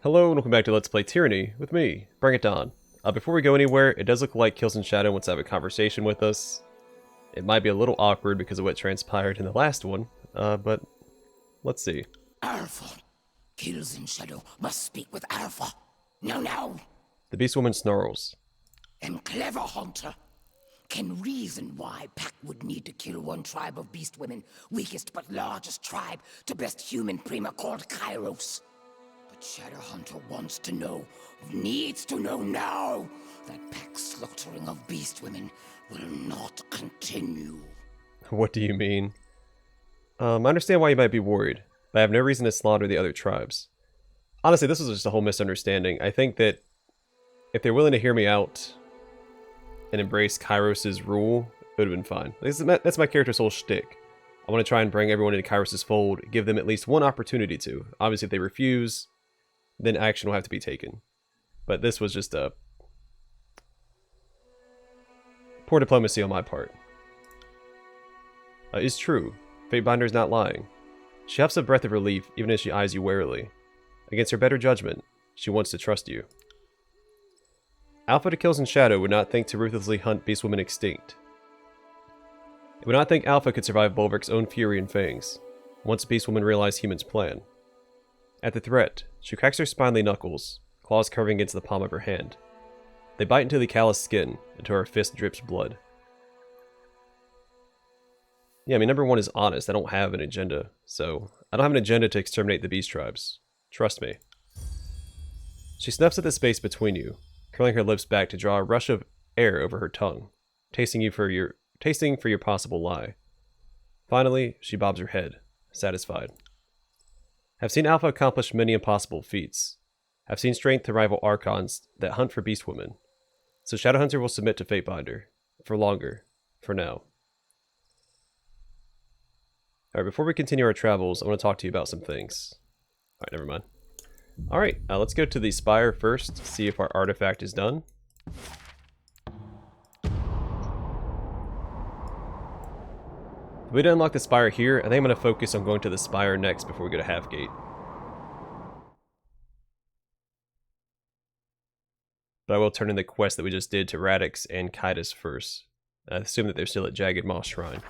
Hello and welcome back to Let's Play Tyranny with me, Bring It On. Before we go anywhere, it does look like Kills and Shadow wants to have a conversation with us. It might be a little awkward because of what transpired in the last one, but let's see. Alpha. Kills and Shadow must speak with Alpha. Now. The Beast Woman snarls. And clever hunter can reason why Pack would need to kill one tribe of beast women, weakest but largest tribe, to best human prima called Kyros. But Shadowhunter wants to know, needs to know now, that Pack's slaughtering of beast women will not continue. What do you mean? I understand why you might be worried, but I have no reason to slaughter the other tribes. Honestly, this was just a whole misunderstanding. I think that if they're willing to hear me out and embrace Kyros' rule, it would have been fine. That's my character's whole shtick. I want to try and bring everyone into Kyros' fold, give them at least one opportunity to. Obviously, if they refuse, then action will have to be taken. But this was just a poor diplomacy on my part. It's true. Fatebinder is not lying. She huffs a breath of relief even as she eyes you warily. Against her better judgment, she wants to trust you. Alpha to Kills and Shadow would not think to ruthlessly hunt Beast Woman extinct. It would not think Alpha could survive Bulwark's own fury and fangs, once Beast Woman realized Human's plan. At the threat, she cracks her spindly knuckles, claws curving against the palm of her hand. They bite into the calloused skin, until her fist drips blood. Yeah, I mean, number one is honest. I don't have an agenda, so I don't have an agenda to exterminate the beast tribes. Trust me. She snuffs at the space between you, curling her lips back to draw a rush of air over her tongue, tasting for your possible lie. Finally, she bobs her head, satisfied. Have seen Alpha accomplish many impossible feats. Have seen strength to rival Archons that hunt for beast women. So Shadowhunter will submit to Fatebinder. For longer. For now. Alright, before we continue our travels, I want to talk to you about some things. Alright, never mind. Alright, let's go to the Spire first, see if our artifact is done. If we didn't unlock the Spire here, I think I'm going to focus on going to the Spire next before we go to Halfgate. But I will turn in the quest that we just did to Radix and Kyros first. I assume that they're still at Jagged Moss Shrine.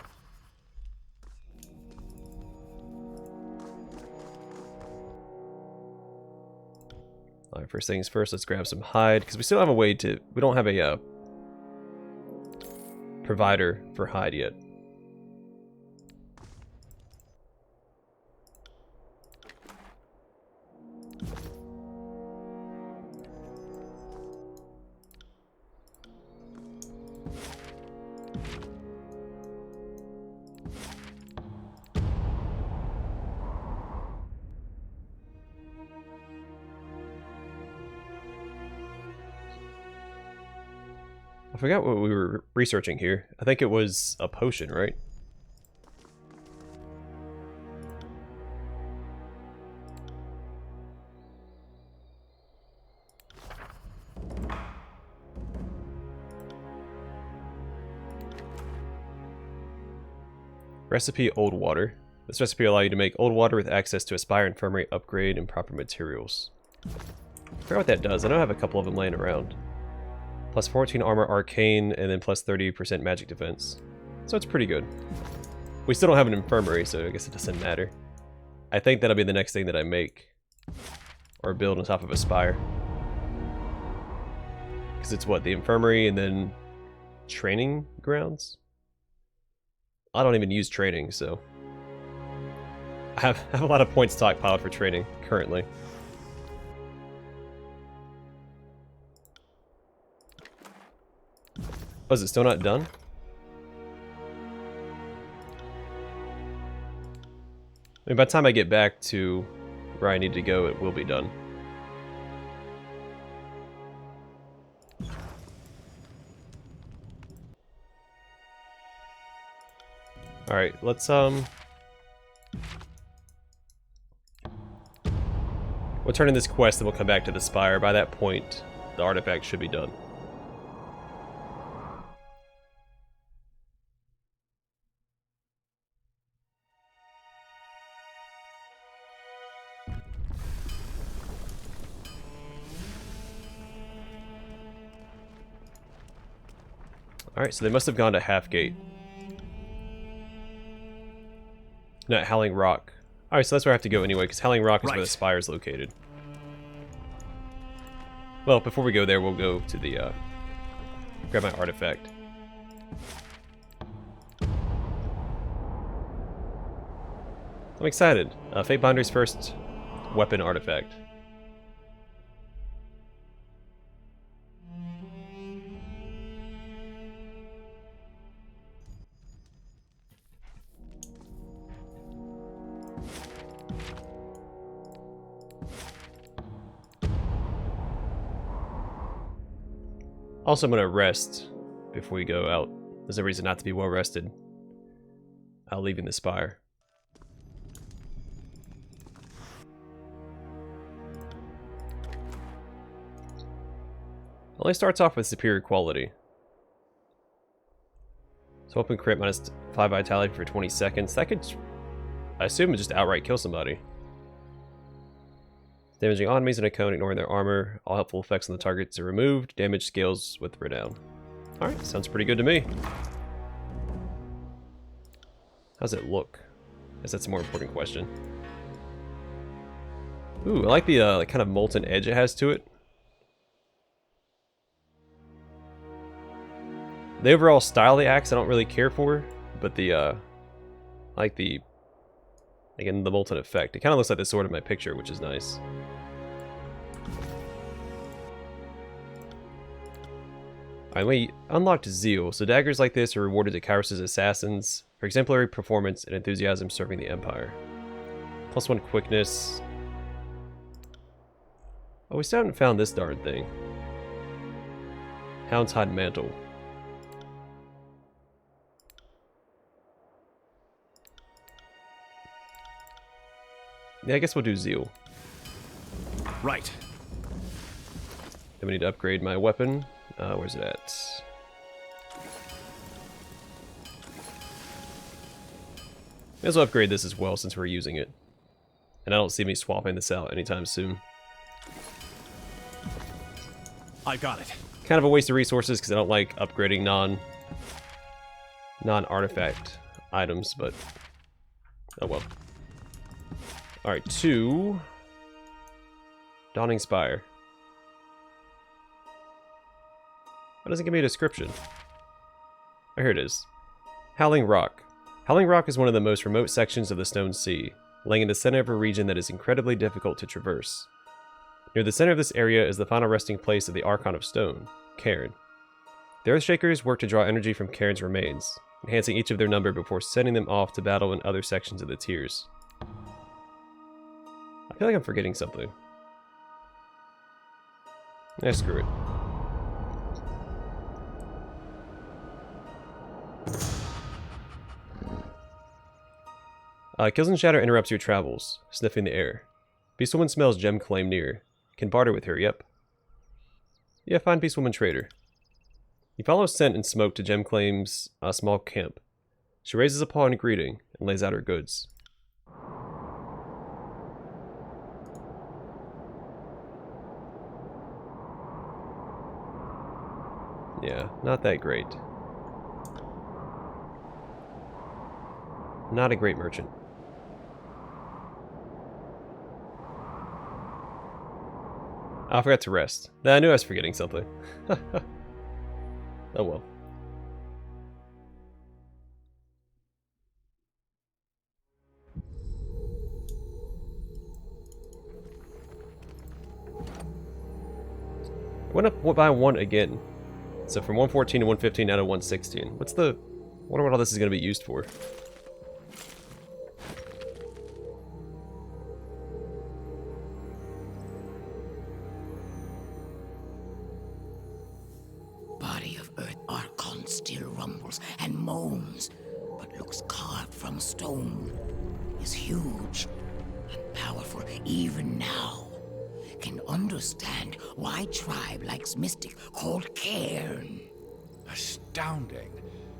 Alright, first things first, let's grab some hide, because we still have a way to... We don't have a provider for hide yet. I forgot what we were researching here. I think it was a potion, right? Recipe Old Water. This recipe allows you to make old water with access to a Spire Infirmary upgrade and proper materials. I forgot what that does. I know I have a couple of them laying around. Plus 14 armor arcane, and then plus 30% magic defense. So it's pretty good. We still don't have an infirmary, so I guess it doesn't matter. I think that'll be the next thing that I make. Or build on top of a spire. Because it's what, the infirmary and then training grounds? I don't even use training, so... I have a lot of points stockpiled for training, currently. Oh, is it still not done? I mean, by the time I get back to where I need to go, it will be done. Alright, let's, we'll turn in this quest and we'll come back to the Spire. By that point, the artifact should be done. Alright, so they must have gone to Half Gate. Not Howling Rock. Alright, so that's where I have to go anyway, because Howling Rock is where the spire is located. Well, before we go there, we'll go to the, grab my artifact. I'm excited. Fatebinder's first weapon artifact. Also, I'm going to rest before we go out. There's no reason not to be well rested. Leaving the spire. Only starts off with superior quality. So open crit minus 5 vitality for 20 seconds. That could, I assume, just outright kill somebody. Damaging enemies in a cone, ignoring their armor. All helpful effects on the targets are removed. Damage scales with renown. Alright, sounds pretty good to me. How's it look? I guess that's a more important question. Ooh, I like the like kind of molten edge it has to it. The overall style of the axe I don't really care for, but the I like the, again, the molten effect. It kind of looks like the sword in my picture, which is nice. Alright, we unlocked Zeal, so daggers like this are rewarded to Kyros' assassins for exemplary performance and enthusiasm serving the Empire. +1 quickness. Oh, we still haven't found this darn thing. Hound's Hide Mantle. Yeah, I guess we'll do Zeal. Right. Then we need to upgrade my weapon. Where's it at? May as well upgrade this as well since we're using it. And I don't see me swapping this out anytime soon. I got it. Kind of a waste of resources because I don't like upgrading non-artifact items, but oh well. Alright, 2. Dawning Spire. Why doesn't it give me a description? Oh, here it is. Howling Rock. Howling Rock is one of the most remote sections of the Stone Sea, laying in the center of a region that is incredibly difficult to traverse. Near the center of this area is the final resting place of the Archon of Stone, Cairn. The Earthshakers work to draw energy from Cairn's remains, enhancing each of their number before sending them off to battle in other sections of the tiers. I feel like I'm forgetting something. Eh, screw it. Kills and Shatter interrupts your travels, sniffing the air. Beastwoman smells gem claim near. Can barter with her, yep. Yeah, find Beastwoman trader. You follow scent and smoke to Gem Claim's small camp. She raises a paw in greeting and lays out her goods. Yeah, not that great. Not a great merchant. I forgot to rest. I knew I was forgetting something. Oh well. I went up by 1 again. So from 114 to 115 out of 116. What's the... I wonder what all this is going to be used for. Body of Earth Archon still rumbles and moans, but looks carved from stone. Is huge and powerful even now. Can understand why tribe likes mystic called Cairn. Astounding.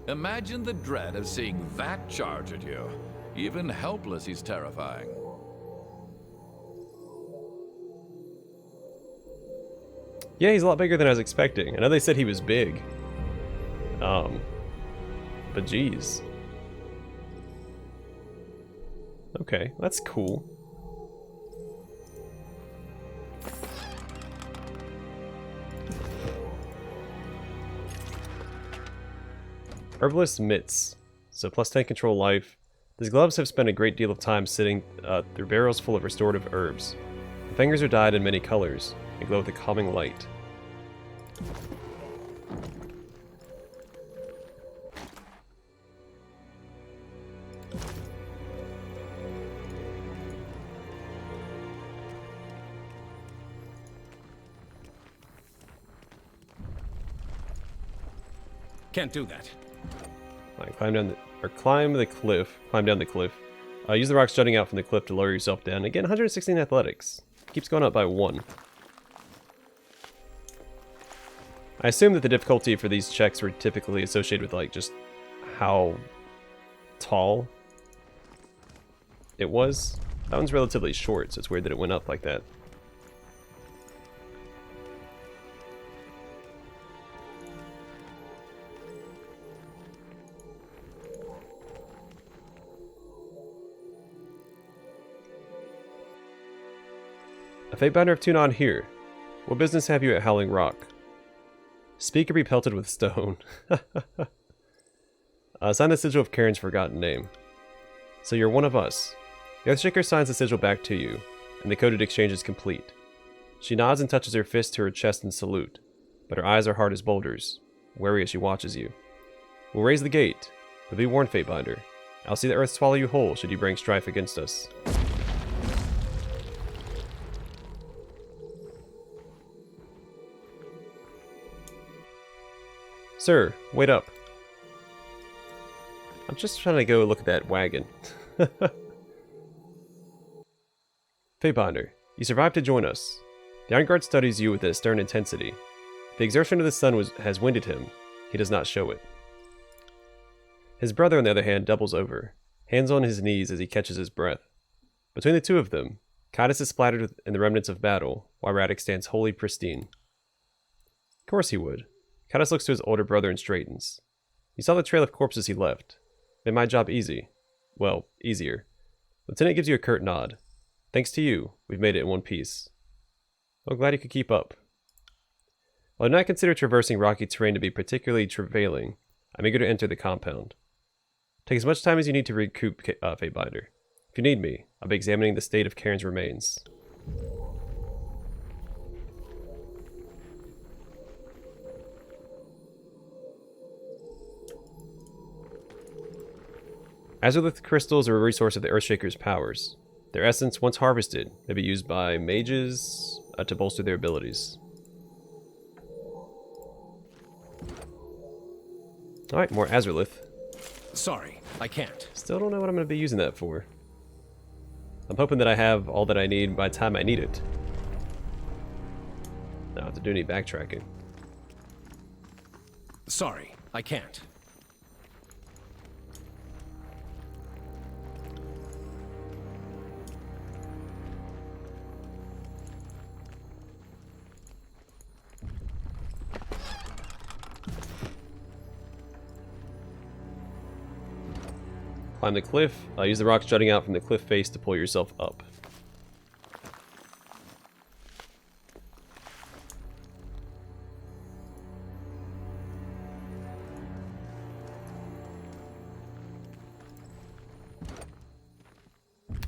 Imagine the dread of seeing that charge at you. Even helpless, he's terrifying. Yeah, he's a lot bigger than I was expecting. I know they said he was big. But geez. Okay, that's cool. Herbalist mitts. So plus 10 control life. These gloves have spent a great deal of time sitting through barrels full of restorative herbs. The fingers are dyed in many colors and glow with a calming light. Can't do that. Right, climb down the cliff. Climb down the cliff. Use the rocks jutting out from the cliff to lower yourself down. Again, 116 athletics. Keeps going up by 1. I assume that the difficulty for these checks were typically associated with like just how tall it was. That one's relatively short, so it's weird that it went up like that. A Fatebinder of Tunon here. What business have you at Howling Rock? Speak or be pelted with stone. Sign the sigil of Karen's forgotten name. So you're one of us. The Earthshaker signs the sigil back to you, and the coded exchange is complete. She nods and touches her fist to her chest in salute, but her eyes are hard as boulders, wary as she watches you. We'll raise the gate, but be warned, Fatebinder. I'll see the earth swallow you whole should you bring strife against us. Sir, wait up. I'm just trying to go look at that wagon. Fatebinder, you survived to join us. The Iron Guard studies you with a stern intensity. If the exertion of the sun has winded him, he does not show it. His brother, on the other hand, doubles over, hands on his knees as he catches his breath. Between the two of them, Kyros is splattered in the remnants of battle, while Radix stands wholly pristine. Of course he would. Kyros looks to his older brother and straightens. You saw the trail of corpses he left. Made my job easy. Well, easier. Lieutenant gives you a curt nod. Thanks to you, we've made it in one piece. Well, glad you could keep up. While I do not consider traversing rocky terrain to be particularly travailing, I'm eager to enter the compound. Take as much time as you need to recoup Fatebinder. If you need me, I'll be examining the state of Karen's remains. Azurith crystals are a resource of the Earthshaker's powers. Their essence, once harvested, may be used by mages to bolster their abilities. Alright, more Azurith. Sorry, I can't. Still don't know what I'm going to be using that for. I'm hoping that I have all that I need by the time I need it. Now I have to do any backtracking. Sorry, I can't. Climb the cliff. Use the rocks jutting out from the cliff face to pull yourself up.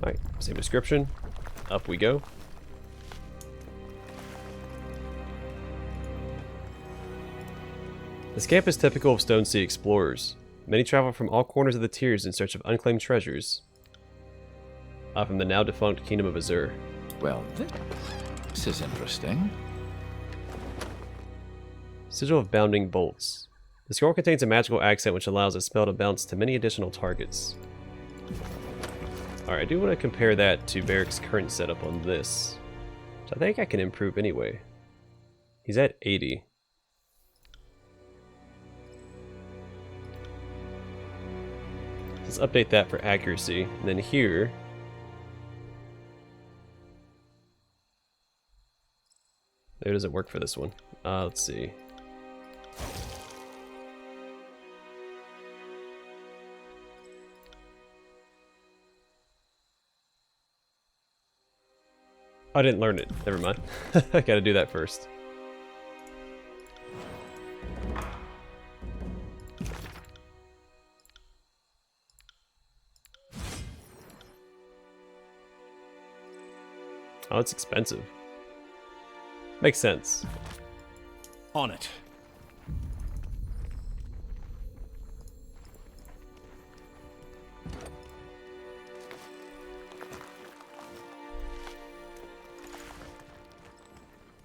Alright, same description. Up we go. This camp is typical of Stone Sea explorers. Many travel from all corners of the tiers in search of unclaimed treasures. From the now defunct Kingdom of Azure. Well, this is interesting. Sigil of Bounding Bolts. The scroll contains a magical accent which allows a spell to bounce to many additional targets. Alright, I do want to compare that to Varric's current setup on this, which I think I can improve anyway. He's at 80. Let's update that for accuracy. And then here, there doesn't work for this one. Let's see. I didn't learn it. Never mind. I gotta do that first. Oh, it's expensive. Makes sense. On it.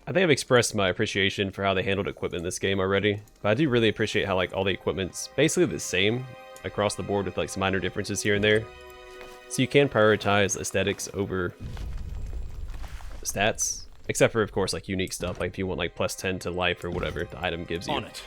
I think I've expressed my appreciation for how they handled equipment in this game already, but I do really appreciate how like all the equipment's basically the same across the board with like some minor differences here and there. So you can prioritize aesthetics over stats, except for of course like unique stuff, like if you want like plus 10 to life or whatever the item gives you. On it.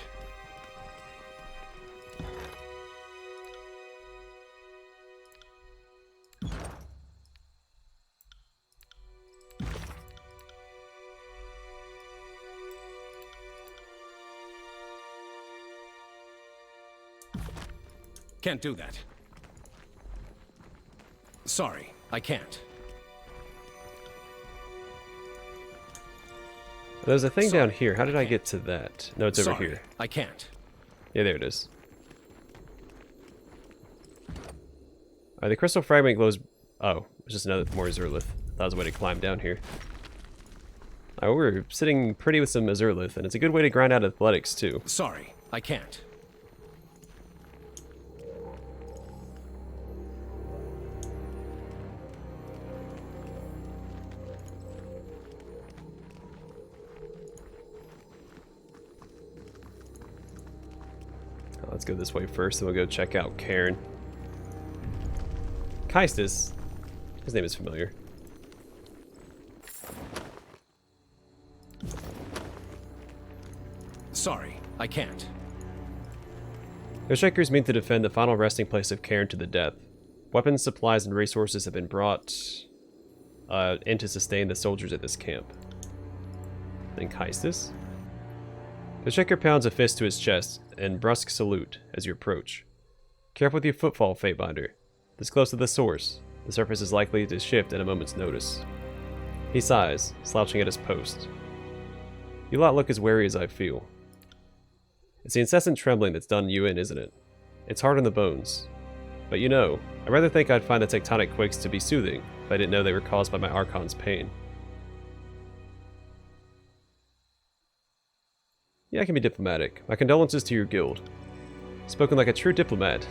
Can't do that. Sorry, I can't. There's a thing Sorry, down here. How did I can't. get to that? No, it's over Sorry, here. I can't. Yeah, there it is. Alright, the crystal fragment glows... Oh, it's just another more Azurlith. That was a way to climb down here. Alright, we're sitting pretty with some Azurlith, and it's a good way to grind out athletics, too. Sorry, I can't. Let's go this way first, then we'll go check out Cairn. Kaistus. His name is familiar. Sorry, I can't. The Shakers mean to defend the final resting place of Cairn to the death. Weapons, supplies, and resources have been brought in to sustain the soldiers at this camp. Then Kaistus. The Shaker pounds a fist to his chest and brusque salute as you approach. Careful with your footfall, Fatebinder. This close to the source, the surface is likely to shift at a moment's notice. He sighs, slouching at his post. You lot look as wary as I feel. It's the incessant trembling that's done you in, isn't it? It's hard on the bones. But you know, I'd rather think I'd find the tectonic quakes to be soothing if I didn't know they were caused by my Archon's pain. Yeah, I can be diplomatic. My condolences to your guild. Spoken like a true diplomat.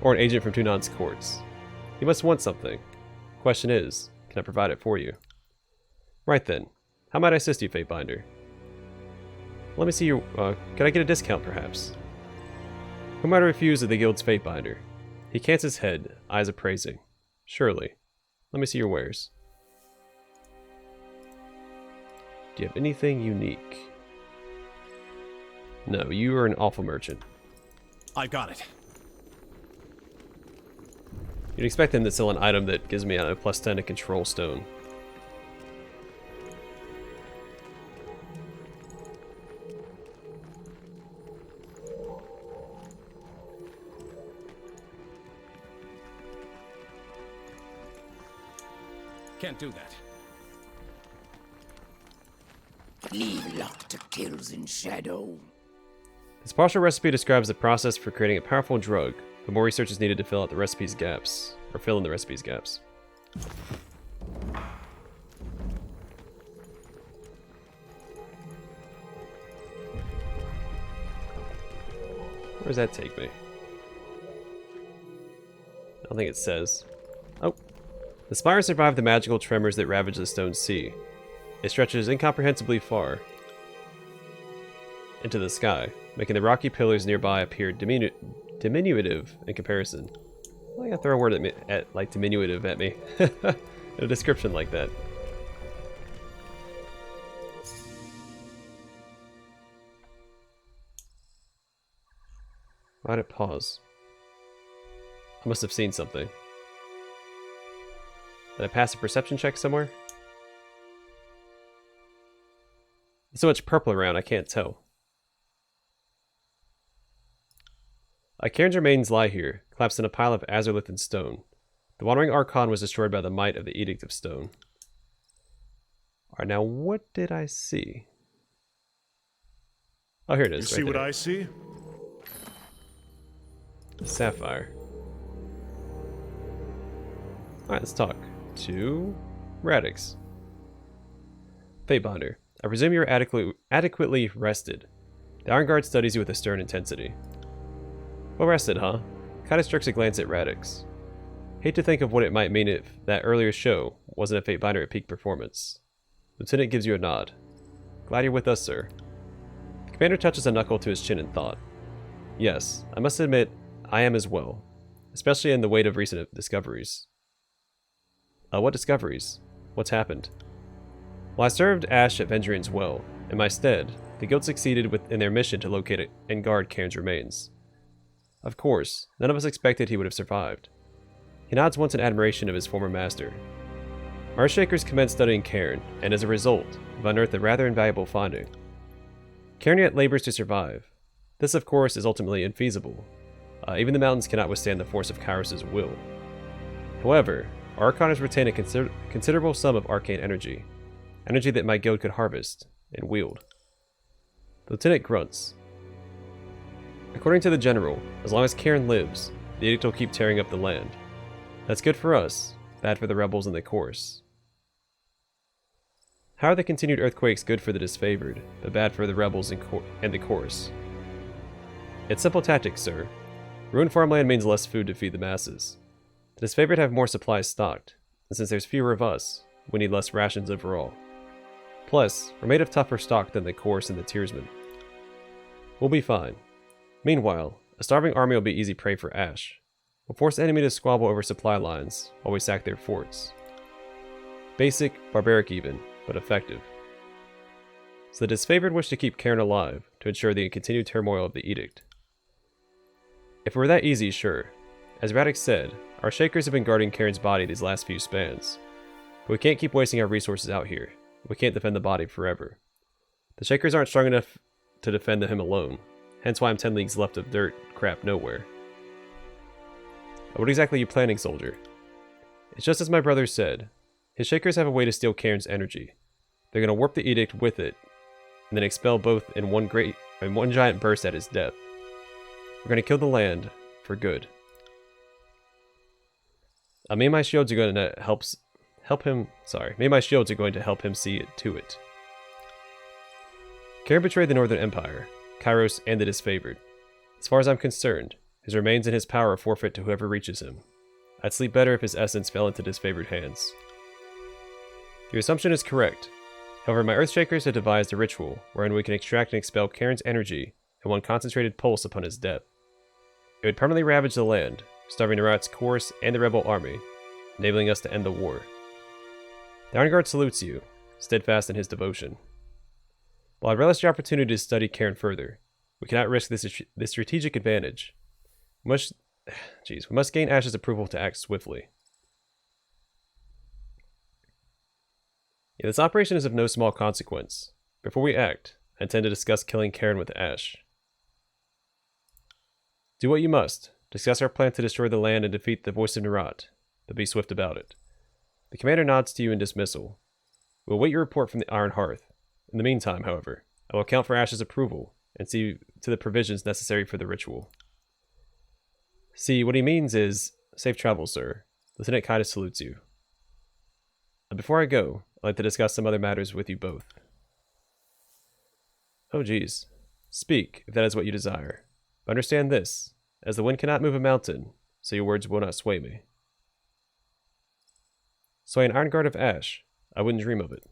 Or an agent from Tunan's courts. You must want something. Question is, can I provide it for you? Right then. How might I assist you, Fatebinder? Let me see your... can I get a discount, perhaps? Who might I refuse of the guild's Fatebinder? He cants his head, eyes appraising. Surely. Let me see your wares. Do you have anything unique? No, you are an awful merchant. I've got it. You'd expect them to sell an item that gives me a plus 10 to control stone. Can't do that. Leave luck to kills in shadow. This partial recipe describes the process for creating a powerful drug, but more research is needed to fill out the recipe's gaps, or fill in the recipe's gaps. Where does that take me? I don't think it says. Oh. The spire survived the magical tremors that ravaged the stone sea. It stretches incomprehensibly far into the sky, making the rocky pillars nearby appear diminutive in comparison. Why gotta throw a word like diminutive at me? A description like that. Why'd it pause? I must have seen something. Did I pass a perception check somewhere? There's so much purple around, I can't tell. Cairn's remains lie here, collapsed in a pile of azurlith and stone. The wandering Archon was destroyed by the might of the Edict of Stone. Alright, now what did I see? Oh, here it You is. see right what there. I see? Sapphire. Alright, let's talk to Radix. Fatebinder, I presume you're adequately rested. The Iron Guard studies you with a stern intensity. Well rested, huh? Kyros jerks a glance at Radix. Hate to think of what it might mean if that earlier show wasn't a Fatebinder at peak performance. Lieutenant gives you a nod. Glad you're with us, sir. The commander touches a knuckle to his chin in thought. Yes, I must admit, I am as well. Especially in the wake of recent discoveries. What discoveries? What's happened? While I served Ash at Vendrian's Well, in my stead, the Guild succeeded in their mission to locate it and guard Cairn's remains. Of course, none of us expected he would have survived. He nods once in admiration of his former master. Our Shakers commenced studying Cairn, and as a result, have unearthed a rather invaluable finding. Cairn yet labors to survive. This, of course, is ultimately infeasible. Even the mountains cannot withstand the force of Kyros' will. However, Archon has retained a considerable sum of arcane energy that my guild could harvest and wield. The lieutenant grunts. According to the general, as long as Cairn lives, the edict will keep tearing up the land. That's good for us, bad for the rebels and the course. How are the continued earthquakes good for the disfavored, but bad for the rebels and the course? It's simple tactics, sir. Ruined farmland means less food to feed the masses. The disfavored have more supplies stocked, and since there's fewer of us, we need less rations overall. Plus, we're made of tougher stock than the course and the tiersmen. We'll be fine. Meanwhile, a starving army will be easy prey for Ash. We'll force the enemy to squabble over supply lines while we sack their forts. Basic, barbaric even, but effective. So the disfavored wish to keep Cairn alive to ensure the continued turmoil of the edict. If it were that easy, sure. As Radix said, our Shakers have been guarding Cairn's body these last few spans. But we can't keep wasting our resources out here. We can't defend the body forever. The Shakers aren't strong enough to defend him alone, hence why I'm 10 leagues left of dirt crap nowhere. What exactly are you planning, soldier? It's just as my brother said. His Shakers have a way to steal Cairn's energy. They're going to warp the edict with it, and then expel both in one giant burst at his death. We're going to kill the land for good. Me and my shields are going to help him. Sorry, me and my shields are going to help him see it to it. Cairn betrayed the Northern Empire, Kyros, and the disfavored. As far as I'm concerned, his remains and his power are forfeit to whoever reaches him. I'd sleep better if his essence fell into disfavored hands. Your assumption is correct. However, my Earthshakers have devised a ritual wherein we can extract and expel Cairn's energy in one concentrated pulse upon his death. It would permanently ravage the land, starving Nerat's course and the rebel army, enabling us to end the war. The Iron Guard salutes you, steadfast in his devotion. While I relish the opportunity to study Cairn further, we cannot risk this strategic advantage. We must gain Ash's approval to act swiftly. Yeah, this operation is of no small consequence. Before we act, I intend to discuss killing Cairn with Ash. Do what you must. Discuss our plan to destroy the land and defeat the voice of Nerat, but be swift about it. The commander nods to you in dismissal. We'll wait your report from the Iron Hearth. In the meantime, however, I will account for Ash's approval and see to the provisions necessary for the ritual. See, what he means is, safe travels, sir. Lieutenant Kyros salutes you. Before I go, I'd like to discuss some other matters with you both. Oh geez. Speak, if that is what you desire. But understand this, as the wind cannot move a mountain, so your words will not sway me. Sway an Iron Guard of Ash? I wouldn't dream of it.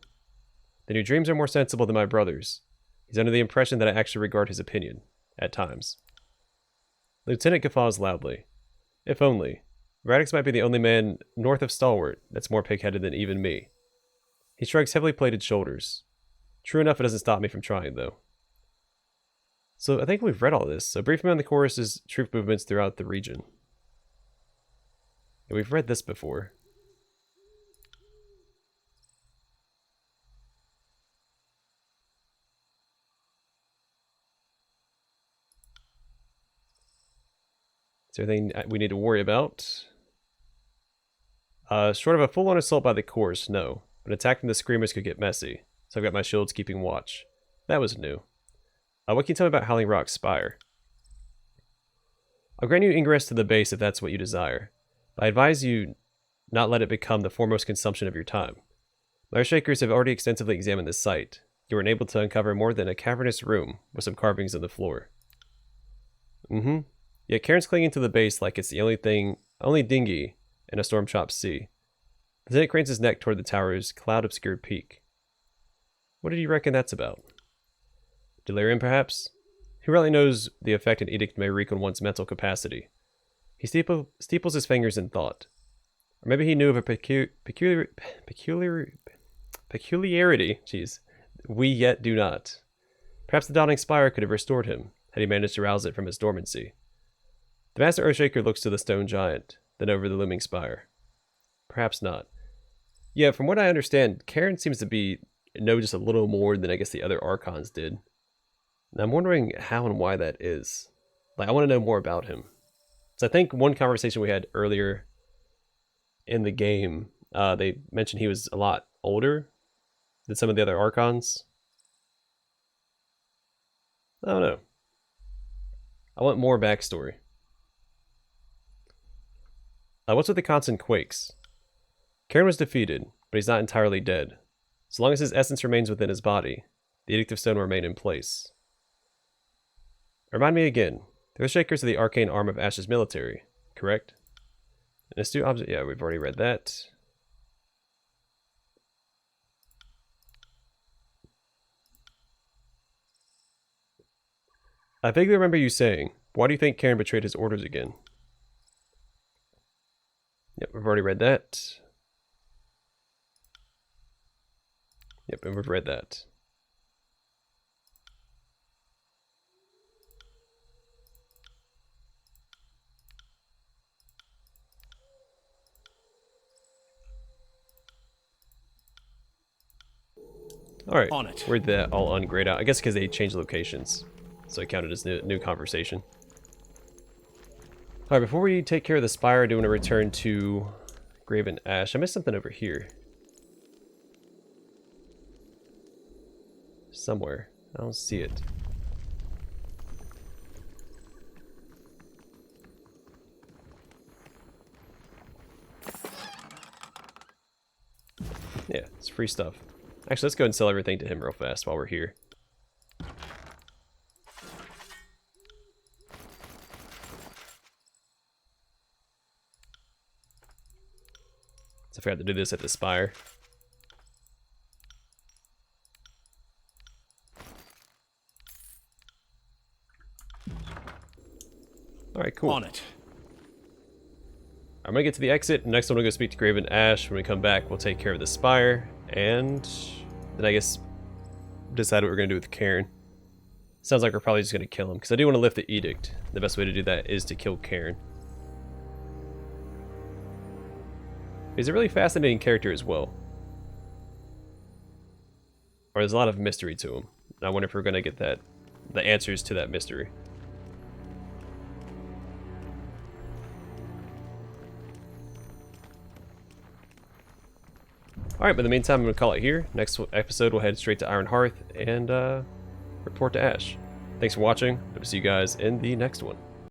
Then your dreams are more sensible than my brother's. He's under the impression that I actually regard his opinion, at times. The lieutenant guffaws loudly. If only. Radix might be the only man north of Stalwart that's more pig-headed than even me. He shrugs heavily plated shoulders. True enough, it doesn't stop me from trying, though. So I think we've read all this. So brief me on the chorus's troop movements throughout the region. Yeah, we've read this before. Is there anything we need to worry about? Short of a full-on assault by the course, no. But When attacking, the screamers could get messy, so I've got my shields keeping watch. That was new. What can you tell me about Howling Rock's spire? I'll grant you ingress to the base if that's what you desire, but I advise you not let it become the foremost consumption of your time. My Earthshakers have already extensively examined this site. You were unable to uncover more than a cavernous room with some carvings on the floor. Yet Karen's clinging to the base like it's the only dinghy in a storm-chopped sea. The Lieutenant cranes his neck toward the tower's cloud-obscured peak. What do you reckon that's about? Delirium, perhaps? Who really knows the effect an edict may wreak on one's mental capacity? He steeples his fingers in thought. Or maybe he knew of a peculiarity, we yet do not. Perhaps the dawning spire could have restored him, had he managed to rouse it from its dormancy. The Master Earthshaker looks to the stone giant, then over the looming spire. Perhaps not. Yeah, from what I understand, Karen seems to know just a little more than I guess the other Archons did. And I'm wondering how and why that is. Like, I want to know more about him. So I think one conversation we had earlier in the game, they mentioned he was a lot older than some of the other Archons. I don't know. I want more backstory. What's with the constant quakes? Karen was defeated, but he's not entirely dead. So long as his essence remains within his body, the Edict of Stone will remain in place. Remind me again, the Earthshakers are the arcane arm of Ash's military, correct? An astute object. Yeah, we've already read that. I vaguely remember you saying, why do you think Karen betrayed his orders again? Yep, we've already read that. Yep, and we've read that. Alright, On it. where'd that all ungrayed out? I guess because they changed locations. So it counted as new conversation. Alright, before we take care of the spire, I do want to return to Graven Ash. I missed something over here. Somewhere. I don't see it. Yeah, it's free stuff. Actually, let's go and sell everything to him real fast while we're here. So I forgot to do this at the spire. Alright, cool. On it. I'm gonna get to the exit. Next, I'm gonna go speak to Graven Ash. When we come back, we'll take care of the spire, and then I guess decide what we're gonna do with Karen. Sounds like we're probably just gonna kill him, because I do want to lift the edict. The best way to do that is to kill Karen. He's a really fascinating character as well. Or there's a lot of mystery to him. And I wonder if we're gonna get the answers to that mystery. Alright, but in the meantime, I'm going to call it here. Next episode, we'll head straight to Iron Hearth and report to Ash. Thanks for watching. Hope to see you guys in the next one.